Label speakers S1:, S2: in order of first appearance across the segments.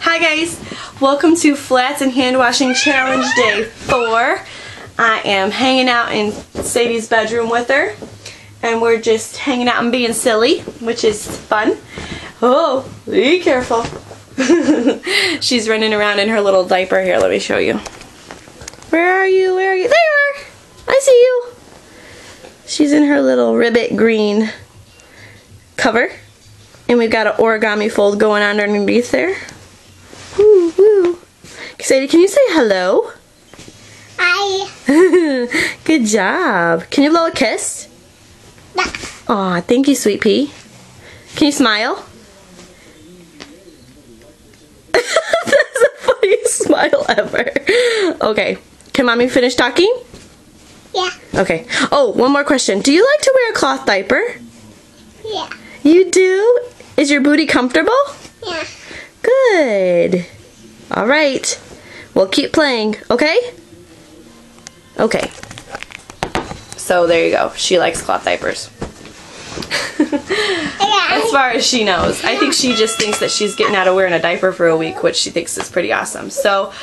S1: Hi guys, welcome to Flats and Hand Washing Challenge Day 4. I am hanging out in Sadie's bedroom with her, and we're just hanging out and being silly, which is fun. Oh, be careful. She's running around in her little diaper. Here, let me show you. Where are you? Where are you? There you are! I see you! She's in her little ribbit green cover, and we've got an origami fold going on underneath there. Woo, woo. Sadie, can you say hello? Hi. Good job. Can you blow a kiss? Yeah. Aw, thank you, sweet pea. Can you smile? That's the funniest smile ever. Okay. Can mommy finish talking? Yeah. Okay. Oh, one more question. Do you like to wear a cloth diaper? Yeah. You do? Is your booty comfortable? Yeah. Good. All right. We'll keep playing, okay? Okay. So there you go. She likes cloth diapers. As far as she knows. I think she just thinks that she's getting out of wearing a diaper for a week, which she thinks is pretty awesome. So,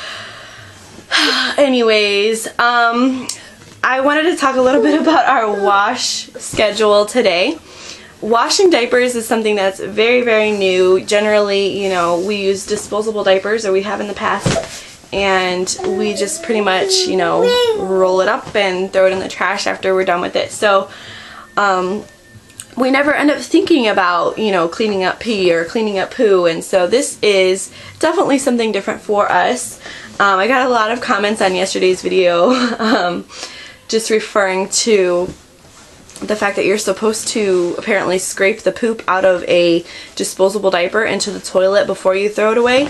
S1: anyways, I wanted to talk a little bit about our wash schedule today. Washing diapers is something that's very, very new. Generally, you know, we use disposable diapers, or we have in the past, and we just pretty much, you know, roll it up and throw it in the trash after we're done with it. So, we never end up thinking about, you know, cleaning up pee or cleaning up poo, and so this is definitely something different for us. I got a lot of comments on yesterday's video, just referring to the fact that you're supposed to apparently scrape the poop out of a disposable diaper into the toilet before you throw it away.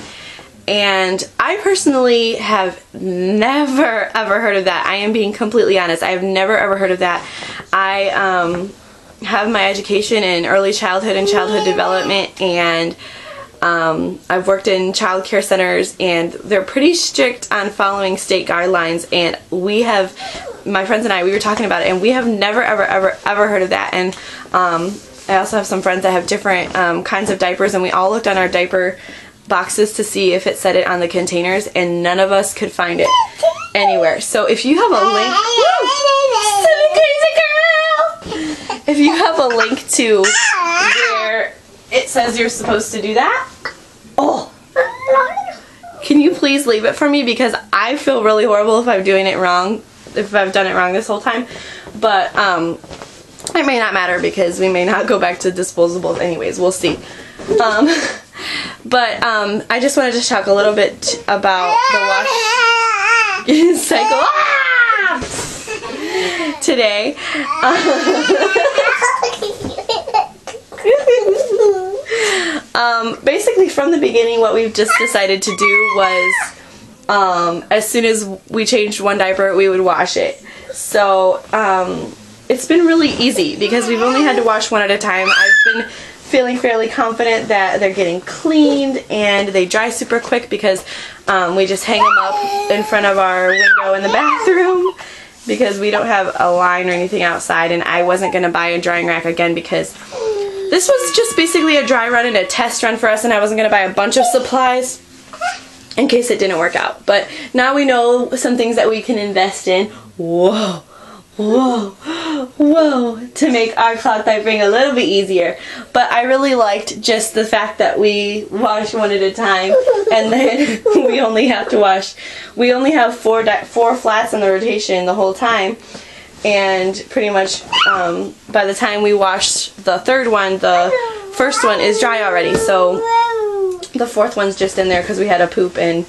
S1: And I personally have never ever heard of that. I am being completely honest. I have never ever heard of that. I have my education in early childhood and childhood development, and I've worked in child care centers, and they're pretty strict on following state guidelines, and we have, my friends and I, we were talking about it, and we have never ever heard of that. And I also have some friends that have different kinds of diapers, and we all looked on our diaper boxes to see if it said it on the containers, and none of us could find it anywhere. So if you have a link, silly crazy girl, if you have a link to where it says you're supposed to do that, oh, can you please leave it for me, because I feel really horrible if I'm doing it wrong, if I've done it wrong this whole time. But it may not matter, because we may not go back to disposables anyways. We'll see. But I just wanted to talk a little bit about the wash cycle today. Basically from the beginning, what we've just decided to do was, as soon as we changed one diaper, we would wash it. So it's been really easy, because we've only had to wash one at a time. I've been feeling fairly confident that they're getting cleaned, and they dry super quick, because we just hang them up in front of our window in the bathroom, because we don't have a line or anything outside, and I wasn't going to buy a drying rack again, because this was just basically a dry run and a test run for us, and I wasn't going to buy a bunch of supplies in case it didn't work out. But now we know some things that we can invest in. Whoa. Whoa, whoa, to make our cloth diapering a little bit easier. But I really liked just the fact that we wash one at a time, and then we only have to wash, we only have four flats in the rotation the whole time, and pretty much by the time we wash the third one, the first one is dry already, so the fourth one's just in there because we had a poop, and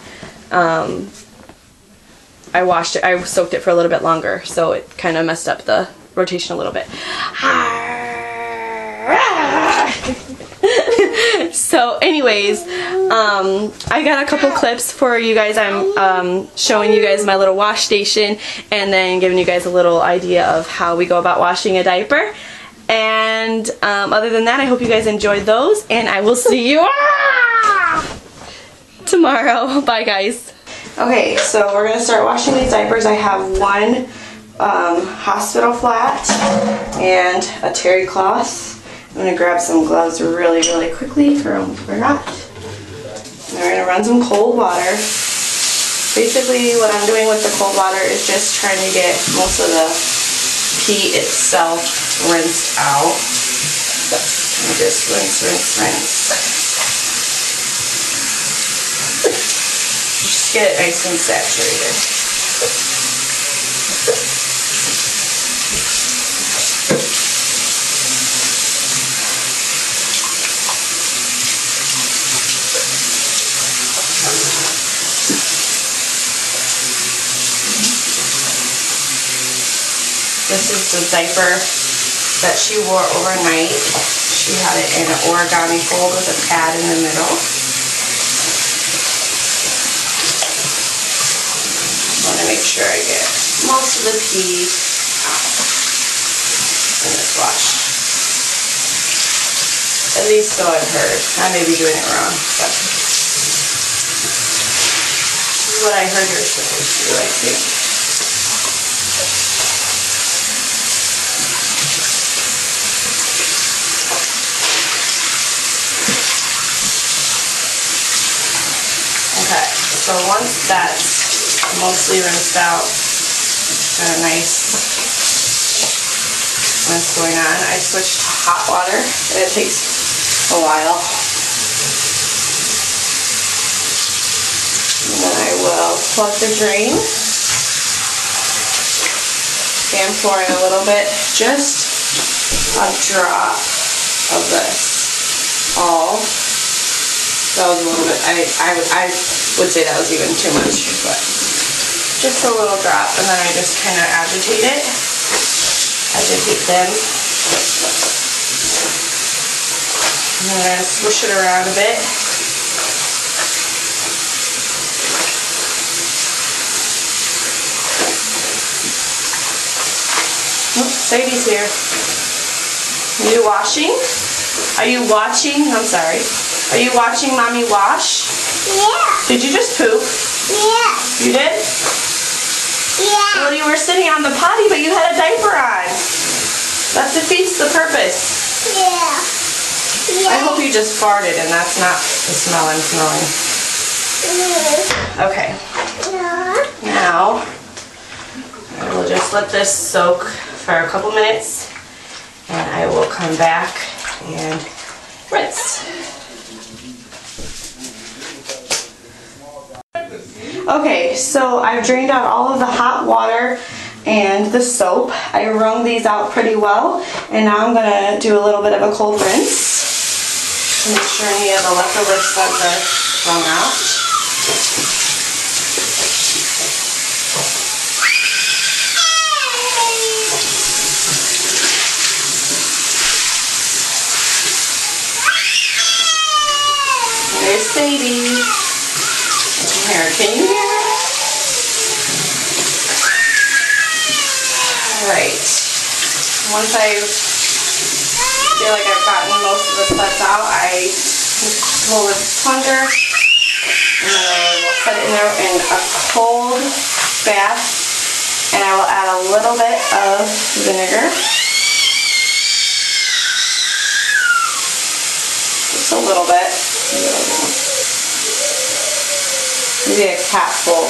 S1: I washed it, I soaked it for a little bit longer, so it kind of messed up the rotation a little bit. So anyways, I got a couple clips for you guys. I'm showing you guys my little wash station, and then giving you guys a little idea of how we go about washing a diaper. And other than that, I hope you guys enjoyed those, and I will see you tomorrow. Bye guys. Okay, so we're going to start washing these diapers. I have one hospital flat and a terry cloth. I'm going to grab some gloves really quickly, or I almost forgot. And we're going to gonna run some cold water. Basically what I'm doing with the cold water is just trying to get most of the pee itself rinsed out. And just rinse, rinse, rinse. Just get it nice and saturated. This is the diaper that she wore overnight. She had it in an origami fold with a pad in the middle. I want to make sure I get most of the pee out in this wash. At least so I've heard. I may be doing it wrong, but this is what I heard you're supposed to do, I think. Okay, so once that's mostly rinsed out, got a nice rinse going on, I switched to hot water, and it takes a while. And then I will plug the drain, and pour in a little bit, just a drop of this, all. That was a little bit, I would say that was even too much, but just a little drop, and then I just kind of agitate it. Agitate them. And then I swish it around a bit. Oops, Sadie's here. Are you washing? Are you watching? I'm sorry. Are you watching Mommy wash?
S2: Yeah.
S1: Did you just poop?
S2: Yeah.
S1: You did?
S2: Yeah.
S1: Well, you were sitting on the potty, but you had a diaper on. That defeats the purpose.
S2: Yeah.
S1: I hope you just farted and that's not the smell I'm smelling. Okay. Now, I will just let this soak for a couple minutes, and I will come back and rinse. Okay, so I've drained out all of the hot water and the soap. I wrung these out pretty well, and now I'm going to do a little bit of a cold rinse to make sure any of the leftover suds are wrung out. There's Sadie. Here, can you hear her? Alright. Once I feel like I've gotten most of the suds out, I pull the plunger and then I will set it in there in a cold bath, and I will add a little bit of vinegar. Just a little bit. Maybe a capful.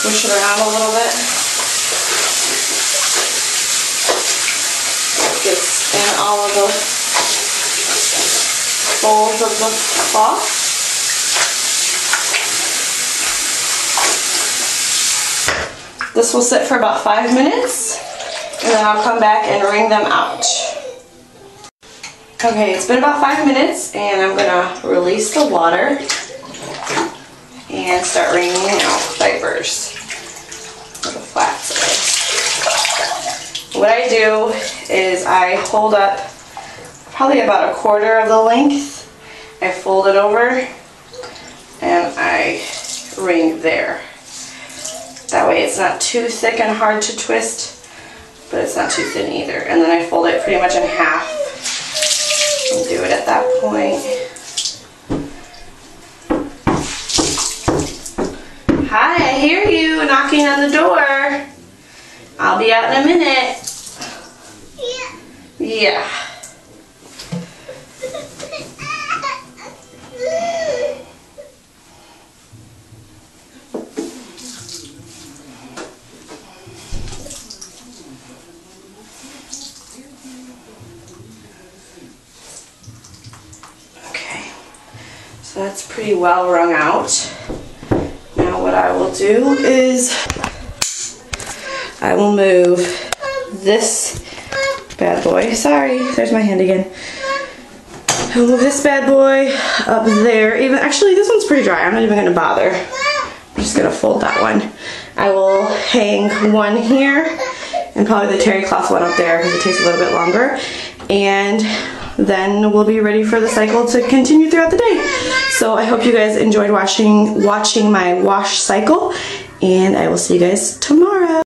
S1: Swish it around a little bit. Gets in all of the folds of the cloth. This will sit for about 5 minutes, and then I'll come back and wring them out. Okay, it's been about 5 minutes, and I'm gonna release the water and start wringing out diapers with a flat side. What I do is I hold up probably about a quarter of the length. I fold it over and I wring there. That way it's not too thick and hard to twist, but it's not too thin either. And then I fold it pretty much in half. Do it at that point. Hi, I hear you knocking on the door. I'll be out in a minute. Yeah. So that's pretty well wrung out. Now what I will do is I will move this bad boy. Sorry, there's my hand again. I'll move this bad boy up there. Even actually, this one's pretty dry. I'm not even gonna bother. I'm just gonna fold that one. I will hang one here and probably the terry cloth one up there because it takes a little bit longer. And then we'll be ready for the cycle to continue throughout the day. So I hope you guys enjoyed watching my wash cycle, and I will see you guys tomorrow.